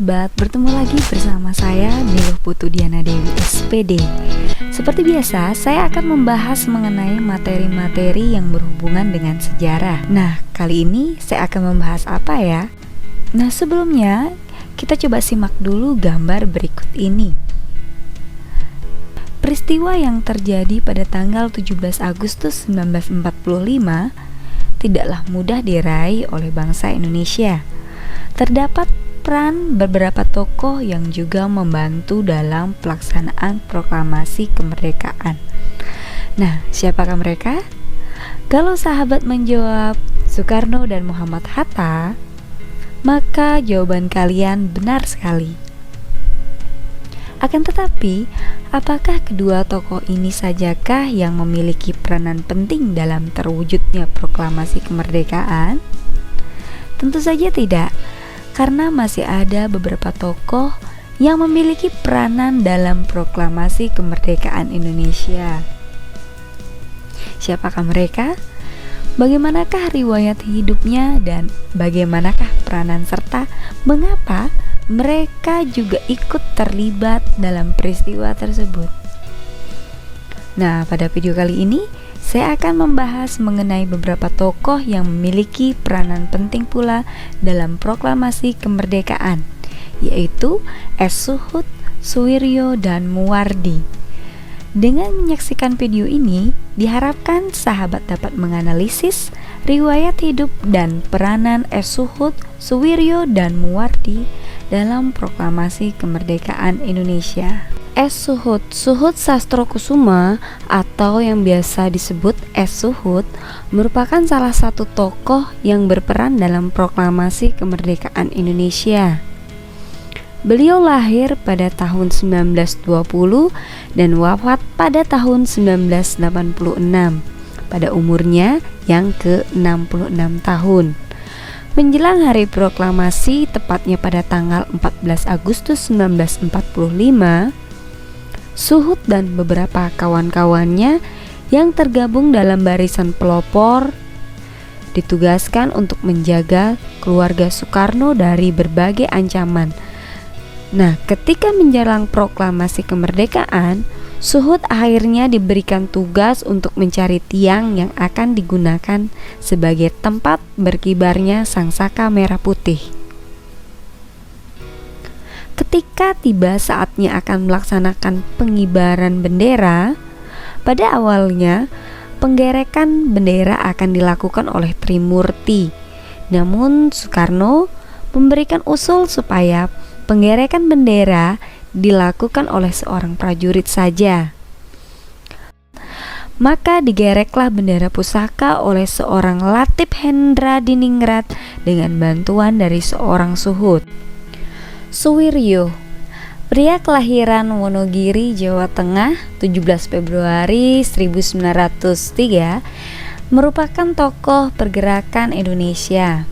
sahabat, bertemu lagi bersama saya Niluh Putu Diana Dewi SPD. Seperti biasa, saya akan membahas mengenai materi-materi yang berhubungan dengan sejarah. Nah, kali ini saya akan membahas apa ya? Nah, sebelumnya kita coba simak dulu gambar berikut ini. Peristiwa yang terjadi pada tanggal 17 Agustus 1945 tidaklah mudah diraih oleh bangsa Indonesia. Terdapat peran beberapa tokoh yang juga membantu dalam pelaksanaan proklamasi kemerdekaan. Nah, siapakah mereka? Kalau sahabat menjawab Soekarno dan Muhammad Hatta, maka jawaban kalian benar sekali. Akan tetapi, apakah kedua tokoh ini sajakah yang memiliki peranan penting dalam terwujudnya proklamasi kemerdekaan? Tentu saja tidak, karena masih ada beberapa tokoh yang memiliki peranan dalam proklamasi kemerdekaan Indonesia. Siapakah mereka? Bagaimanakah riwayat hidupnya dan bagaimanakah peranan serta mengapa mereka juga ikut terlibat dalam peristiwa tersebut? Nah, pada video kali ini saya akan membahas mengenai beberapa tokoh yang memiliki peranan penting pula dalam proklamasi kemerdekaan, yaitu S. Suhut, Suwiryo, dan Muwardi. Dengan menyaksikan video ini, diharapkan sahabat dapat menganalisis riwayat hidup dan peranan S. Suhut, Suwiryo, dan Muwardi dalam proklamasi kemerdekaan Indonesia. S. Suhut, Suhut Sastrokusuma atau yang biasa disebut S. Suhut, merupakan salah satu tokoh yang berperan dalam proklamasi kemerdekaan Indonesia. Beliau lahir pada tahun 1920 dan wafat pada tahun 1986 pada umurnya yang ke-66 tahun. Menjelang hari proklamasi, tepatnya pada tanggal 14 Agustus 1945, Suhut dan beberapa kawan-kawannya yang tergabung dalam barisan pelopor ditugaskan untuk menjaga keluarga Soekarno dari berbagai ancaman. Nah, ketika menjelang proklamasi kemerdekaan, Suhut akhirnya diberikan tugas untuk mencari tiang yang akan digunakan sebagai tempat berkibarnya sangsaka merah putih. Ketika tiba saatnya akan melaksanakan pengibaran bendera, pada awalnya penggerekan bendera akan dilakukan oleh Trimurti. Namun Soekarno memberikan usul supaya penggerekan bendera dilakukan oleh seorang prajurit saja. Maka digereklah bendera pusaka oleh seorang Latif Hendra Diningrat dengan bantuan dari seorang Suhut. Suwiryo, pria kelahiran Wonogiri, Jawa Tengah, 17 Februari 1903, merupakan tokoh pergerakan Indonesia.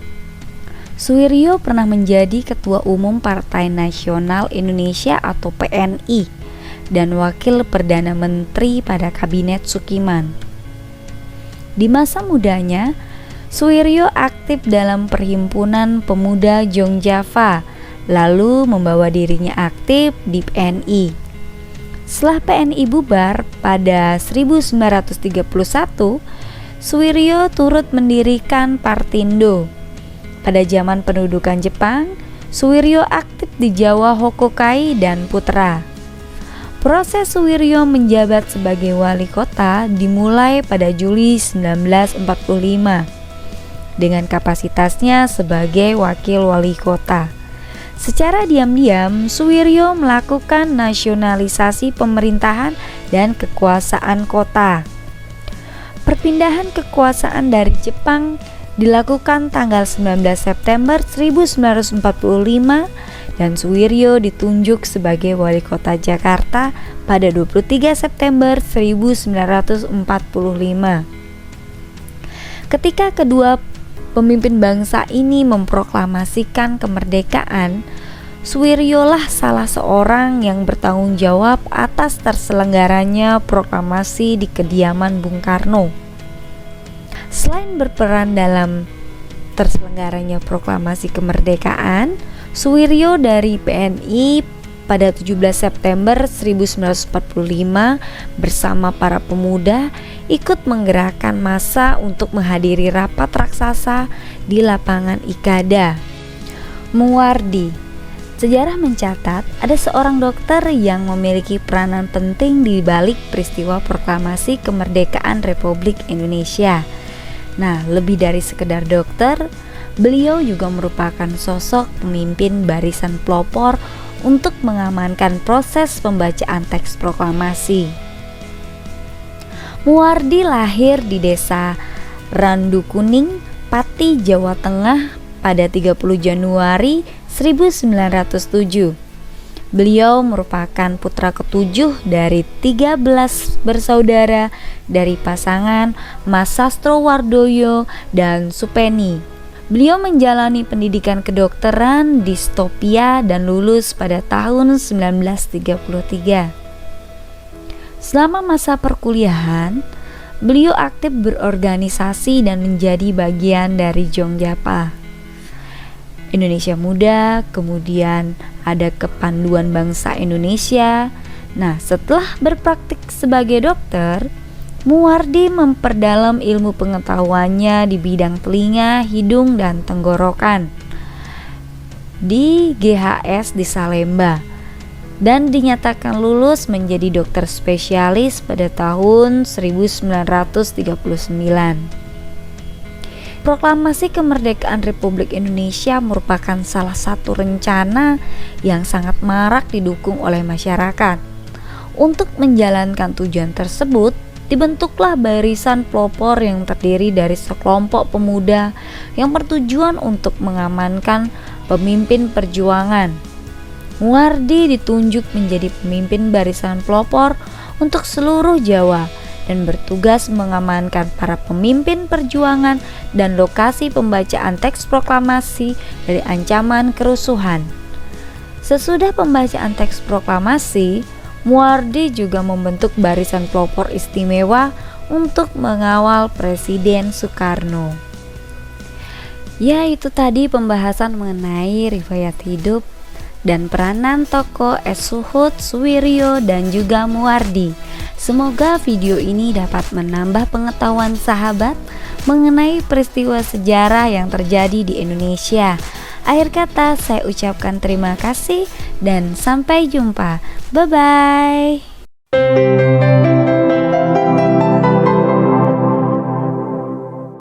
Suwiryo pernah menjadi Ketua Umum Partai Nasional Indonesia atau PNI dan Wakil Perdana Menteri pada Kabinet Sukiman. Di masa mudanya, Suwiryo aktif dalam Perhimpunan Pemuda Jongjava, lalu membawa dirinya aktif di PNI. Setelah PNI bubar pada 1931, Suwiryo turut mendirikan Partindo. Pada zaman pendudukan Jepang, Suwiryo aktif di Jawa Hokkaido dan Putra. Proses Suwiryo menjabat sebagai wali kota dimulai pada Juli 1945 dengan kapasitasnya sebagai wakil wali kota. Secara diam-diam, Suwiryo melakukan nasionalisasi pemerintahan dan kekuasaan kota. Perpindahan kekuasaan dari Jepang dilakukan tanggal 19 September 1945 dan Suwiryo ditunjuk sebagai wali kota Jakarta pada 23 September 1945. Ketika kedua pemimpin bangsa ini memproklamasikan kemerdekaan, Suwiryolah salah seorang yang bertanggung jawab atas terselenggaranya proklamasi di kediaman Bung Karno. Selain berperan dalam terselenggaranya proklamasi kemerdekaan, Suwiryo dari PNI pada 17 September 1945 bersama para pemuda ikut menggerakkan massa untuk menghadiri rapat raksasa di lapangan Ikada. Muwardi. Sejarah mencatat ada seorang dokter yang memiliki peranan penting di balik peristiwa proklamasi kemerdekaan Republik Indonesia. Nah, lebih dari sekedar dokter, beliau juga merupakan sosok pemimpin barisan pelopor untuk mengamankan proses pembacaan teks proklamasi. Muwardi lahir di desa Randu Kuning, Pati, Jawa Tengah pada 30 Januari 1907. Beliau merupakan putra ketujuh dari 13 bersaudara dari pasangan Mas Sastrowardoyo dan Supeni. Beliau menjalani pendidikan kedokteran di Stopia dan lulus pada tahun 1933. Selama masa perkuliahan, beliau aktif berorganisasi dan menjadi bagian dari Jongjapa Indonesia Muda, kemudian ada Kepanduan Bangsa Indonesia. Nah, setelah berpraktik sebagai dokter, Muwardi memperdalam ilmu pengetahuannya di bidang telinga, hidung, dan tenggorokan di GHS di Salemba dan dinyatakan lulus menjadi dokter spesialis pada tahun 1939. Proklamasi Kemerdekaan Republik Indonesia merupakan salah satu rencana yang sangat marak didukung oleh masyarakat. Untuk menjalankan tujuan tersebut, dibentuklah barisan pelopor yang terdiri dari sekelompok pemuda yang bertujuan untuk mengamankan pemimpin perjuangan. Muwardi ditunjuk menjadi pemimpin barisan pelopor untuk seluruh Jawa dan bertugas mengamankan para pemimpin perjuangan dan lokasi pembacaan teks proklamasi dari ancaman kerusuhan. Sesudah pembacaan teks proklamasi, Muwardi juga membentuk barisan pelopor istimewa untuk mengawal Presiden Soekarno. Ya, itu tadi pembahasan mengenai riwayat hidup dan peranan tokoh Es Suhud, Suwiryo, dan juga Muwardi. Semoga video ini dapat menambah pengetahuan sahabat mengenai peristiwa sejarah yang terjadi di Indonesia. Akhir kata, saya ucapkan terima kasih dan sampai jumpa. Bye-bye.